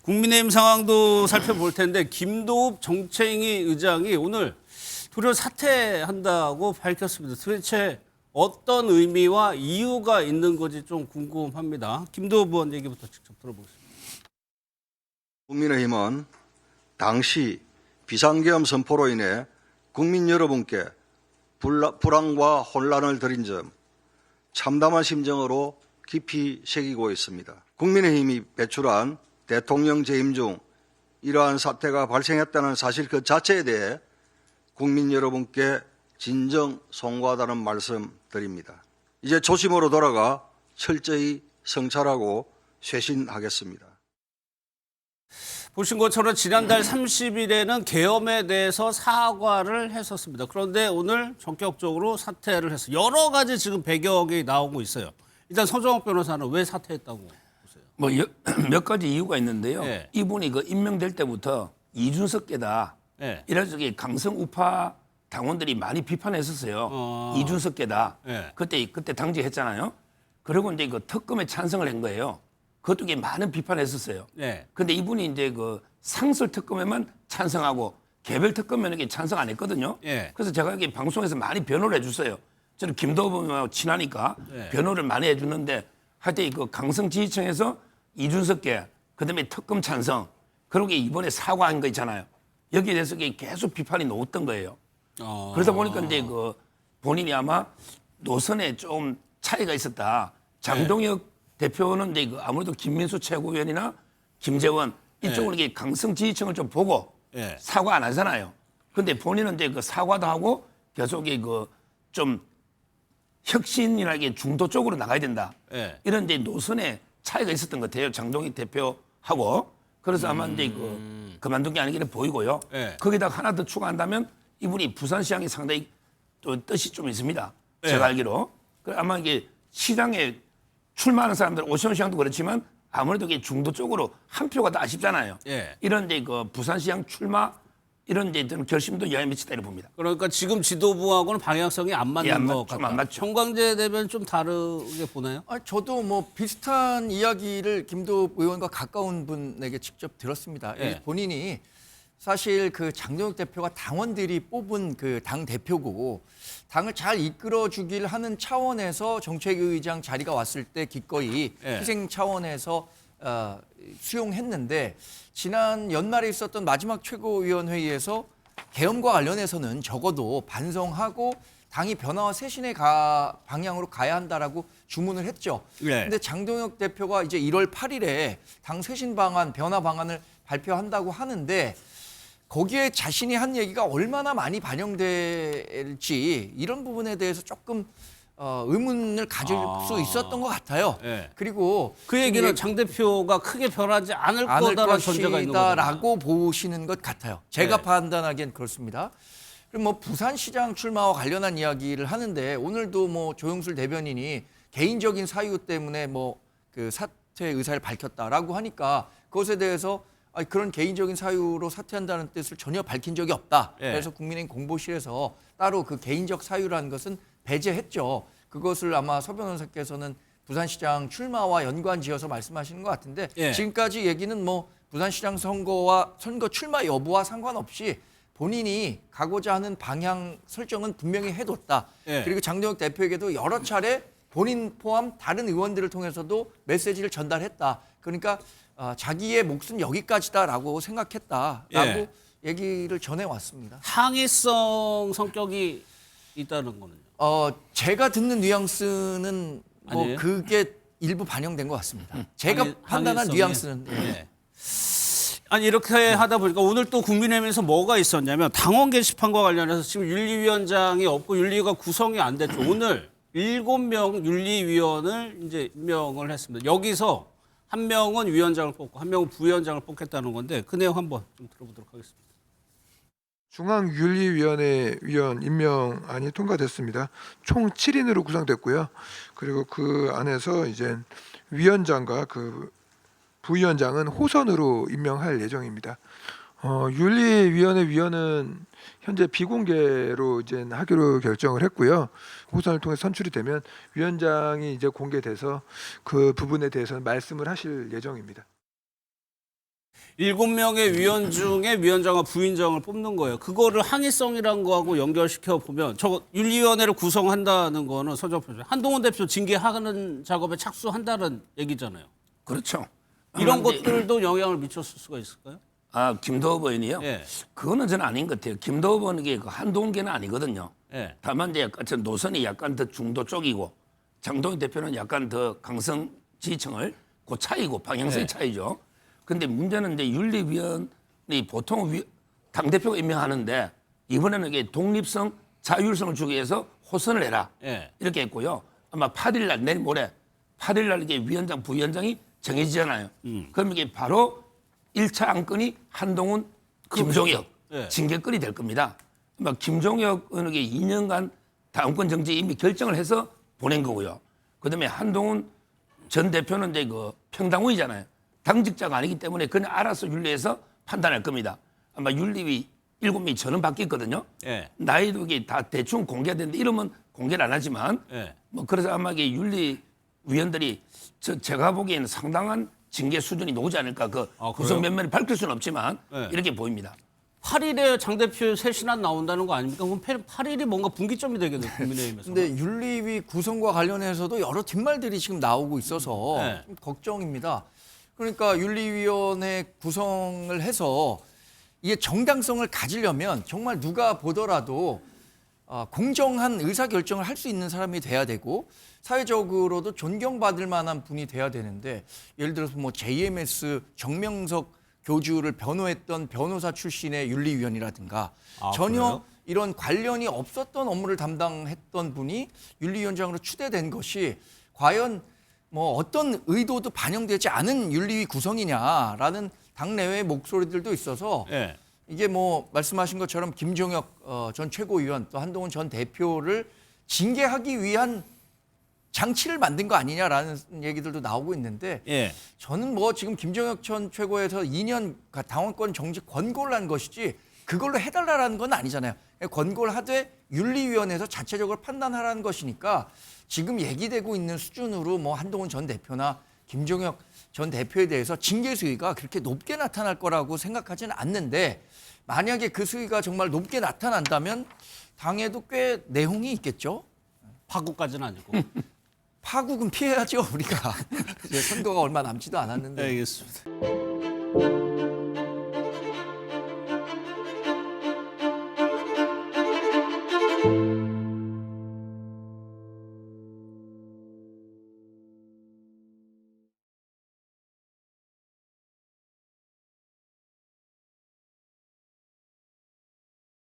국민의힘 상황도 살펴볼 텐데 김도읍 정책위 의장이 오늘 도리어 사퇴한다고 밝혔습니다. 도대체 어떤 의미와 이유가 있는 건지 좀 궁금합니다. 김도읍 의원 얘기부터 직접 들어보겠습니다. 국민의힘은 당시 비상계엄 선포로 인해 국민 여러분께 불안과 혼란을 드린 점 참담한 심정으로 깊이 새기고 있습니다. 국민의힘이 배출한 대통령 재임 중 이러한 사태가 발생했다는 사실 그 자체에 대해 국민 여러분께 진정 송구하다는 말씀 드립니다. 이제 초심으로 돌아가 철저히 성찰하고 쇄신하겠습니다. 보신 것처럼 지난달 30일에는 계엄에 대해서 사과를 했었습니다. 그런데 오늘 전격적으로 사퇴를 했어요. 여러 가지 지금 배경이 나오고 있어요. 일단 서정욱 변호사는 왜 사퇴했다고 보세요? 뭐 몇 가지 이유가 있는데요. 네. 이분이 그 임명될 때부터 이준석계다. 네. 이런 쪽에 강성 우파 당원들이 많이 비판했었어요. 이준석계다. 네. 그때 당직했잖아요. 그리고 이제 그 특검에 찬성을 한 거예요. 그쪽에 많은 비판했었어요. 네. 근데 이분이 이제 그 상설 특검에만 찬성하고 개별 특검에는 찬성 안 했거든요. 네. 그래서 제가 여기 방송에서 많이 변호를 해줬어요. 저는 김도읍하고 친하니까 네. 변호를 많이 해주는데 하여튼 그 강성 지지층에서 이준석계 그다음에 특검 찬성 그러고 이번에 사과한 거 있잖아요. 여기에 대해서 계속 비판이 나왔던 거예요. 그러다 보니까 이제 그 본인이 아마 노선에 좀 차이가 있었다. 장동혁 대표는 이제 그 아무래도 김민수 최고위원이나 김재원 이쪽으로 이게 강성 지지층을 좀 보고 사과 안 하잖아요. 근데 본인은 이제 그 사과도 하고 계속 그좀 혁신이나 이게 중도 쪽으로 나가야 된다. 이런 이제 노선에 차이가 있었던 것 같아요. 장동혁 대표하고. 그래서 아마 이제 그만둔 게 아니기는 보이고요. 거기다가 하나 더 추가한다면 이분이 부산시장이 상당히 또 뜻이 좀 있습니다. 제가 알기로. 아마 이게 시장에 출마하는 사람들 오시원 시장도 그렇지만 아무래도 이게 중도 쪽으로 한 표가 더 아쉽잖아요. 이런 이제 그 부산시장 출마 이런 이제 좀 결심도 영향을 미치다 이렇게 봅니다. 그러니까 지금 지도부하고는 방향성이 안 맞는 것 좀 같다. 안 맞죠. 정광재 대변인 좀 다르게 보나요? 저도 뭐 비슷한 이야기를 김도읍 의원과 가까운 분에게 직접 들었습니다. 본인이 사실 그 장동혁 대표가 당원들이 뽑은 그 당 대표고 당을 잘 이끌어 주길 하는 차원에서 정책위의장 자리가 왔을 때 기꺼이 희생 차원에서 수용했는데 지난 연말에 있었던 마지막 최고위원회의에서 계엄과 관련해서는 적어도 반성하고 당이 변화와 쇄신의 방향으로 가야 한다라고 주문을 했죠. 그런데 장동혁 대표가 이제 1월 8일에 당 쇄신 방안, 변화 방안을 발표한다고 하는데 거기에 자신이 한 얘기가 얼마나 많이 반영될지 이런 부분에 대해서 조금 의문을 가질 수 있었던 것 같아요. 그리고 그 얘기는 장 대표가 크게 변하지 않을 거다라는 전제가 있는 것이다라고 보시는 것 같아요. 제가 판단하기엔 그렇습니다. 그럼 뭐 부산시장 출마와 관련한 이야기를 하는데 오늘도 뭐 조영술 대변인이 개인적인 사유 때문에 뭐 그 사퇴 의사를 밝혔다라고 하니까 그것에 대해서 그런 개인적인 사유로 사퇴한다는 뜻을 전혀 밝힌 적이 없다. 그래서 국민의힘 공보실에서 따로 그 개인적 사유라는 것은 배제했죠. 그것을 아마 서 변호사께서는 부산시장 출마와 연관지어서 말씀하시는 것 같은데 지금까지 얘기는 뭐 부산시장 선거 출마 여부와 상관없이 본인이 가고자 하는 방향 설정은 분명히 해뒀다. 그리고 장동혁 대표에게도 여러 차례 본인 포함 다른 의원들을 통해서도 메시지를 전달했다. 그러니까 자기의 몫은 여기까지다라고 생각했다라고 얘기를 전해왔습니다. 항의성 성격이 있다는 거는요? 제가 듣는 뉘앙스는 뭐 아니에요? 그게 일부 반영된 것 같습니다. 제가 판단한 뉘앙스는. 아니 이렇게 하다 보니까 오늘 또 국민의힘에서 뭐가 있었냐면 당원 게시판과 관련해서 지금 윤리위원장이 없고 윤리가 구성이 안 됐죠. 오늘 7명 윤리위원을 이제 임명을 했습니다. 여기서 한 명은 위원장을 뽑고 한 명은 부위원장을 뽑겠다는 건데 그 내용 한번 좀 들어보도록 하겠습니다. 중앙윤리위원회 위원 임명안이 통과됐습니다. 총 7인으로 구성됐고요. 그리고 그 안에서 이제 위원장과 그 부위원장은 호선으로 임명할 예정입니다. 윤리위원회 위원은 현재 비공개로 이제 하기로 결정을 했고요. 호선을 통해 선출이 되면 위원장이 이제 공개돼서 그 부분에 대해서는 말씀을 하실 예정입니다. 7명의 위원 중에 위원장과 부위원장을 뽑는 거예요. 그거를 항의성이란 거하고 연결시켜 보면 저 윤리위원회를 구성한다는 거는 서정표 씨, 한동훈 대표 징계하는 작업에 착수한다는 얘기잖아요. 그렇죠. 이런 그런데 것들도 영향을 미쳤을 수가 있을까요? 김도읍 의원이요. 예. 그거는 저는 아닌 것 같아요. 김도읍 의원이 그 한동훈계는 아니거든요. 예. 다만 이제 약간 저 노선이 약간 더 중도 쪽이고 장동희 대표는 약간 더 강성 지지층을 그 차이고 방향성의 차이죠. 근데 문제는 이제 윤리위원이 보통 당 대표가 임명하는데 이번에는 이게 독립성, 자율성을 주기 위해서 호선을 해라 예. 이렇게 했고요. 아마 8일날 내일 모레 8일날 이게 위원장, 부위원장이 정해지잖아요. 그럼 이게 바로 1차 안건이 한동훈, 김종혁 예. 징계건이 될 겁니다. 아마 김종혁 의원에게 2년간 당권 정지 이미 결정을 해서 보낸 거고요. 그다음에 한동훈 전 대표는 이제 그 평당원이잖아요. 당직자가 아니기 때문에 그냥 알아서 윤리에서 판단할 겁니다. 아마 윤리위 7명이 전원 바뀌었거든요. 예. 나이도 이게 다 대충 공개되는데 이름은 공개를 안 하지만 예. 뭐 그래서 아마 이게 윤리위원들이 제가 보기에는 상당한 징계 수준이 나오지 않을까. 그 아, 구성 그래요? 면면을 밝힐 수는 없지만 네. 이렇게 보입니다. 8일에 장 대표 쇄신안 나온다는 거 아닙니까? 그럼 8일이 뭔가 분기점이 되겠네요. 국민의힘에서. 근데 윤리위 구성과 관련해서도 여러 뒷말들이 지금 나오고 있어서 네. 좀 걱정입니다. 그러니까 윤리위원회 구성을 해서 이게 정당성을 가지려면 정말 누가 보더라도 공정한 의사결정을 할 수 있는 사람이 돼야 되고 사회적으로도 존경받을 만한 분이 돼야 되는데 예를 들어서 뭐 JMS 정명석 교주를 변호했던 변호사 출신의 윤리위원이라든가 전혀 그래요? 이런 관련이 없었던 업무를 담당했던 분이 윤리위원장으로 추대된 것이 과연 뭐 어떤 의도도 반영되지 않은 윤리위 구성이냐라는 당내외의 목소리들도 있어서 예. 이게 뭐 말씀하신 것처럼 김종혁 전 최고위원 또 한동훈 전 대표를 징계하기 위한 장치를 만든 거 아니냐라는 얘기들도 나오고 있는데 예. 저는 뭐 지금 김종혁 전 최고에서 2년 당원권 정지 권고를 한 것이지 그걸로 해달라는 건 아니잖아요. 권고를 하되 윤리위원회에서 자체적으로 판단하라는 것이니까 지금 얘기되고 있는 수준으로 뭐 한동훈 전 대표나 김종혁 전 대표에 대해서 징계 수위가 그렇게 높게 나타날 거라고 생각하지는 않는데 만약에 그 수위가 정말 높게 나타난다면 당에도 꽤 내홍이 있겠죠. 파국까지는 아니고. 파국은 피해야죠 우리가. 이제 선거가 얼마 남지도 않았는데. 알겠습니다.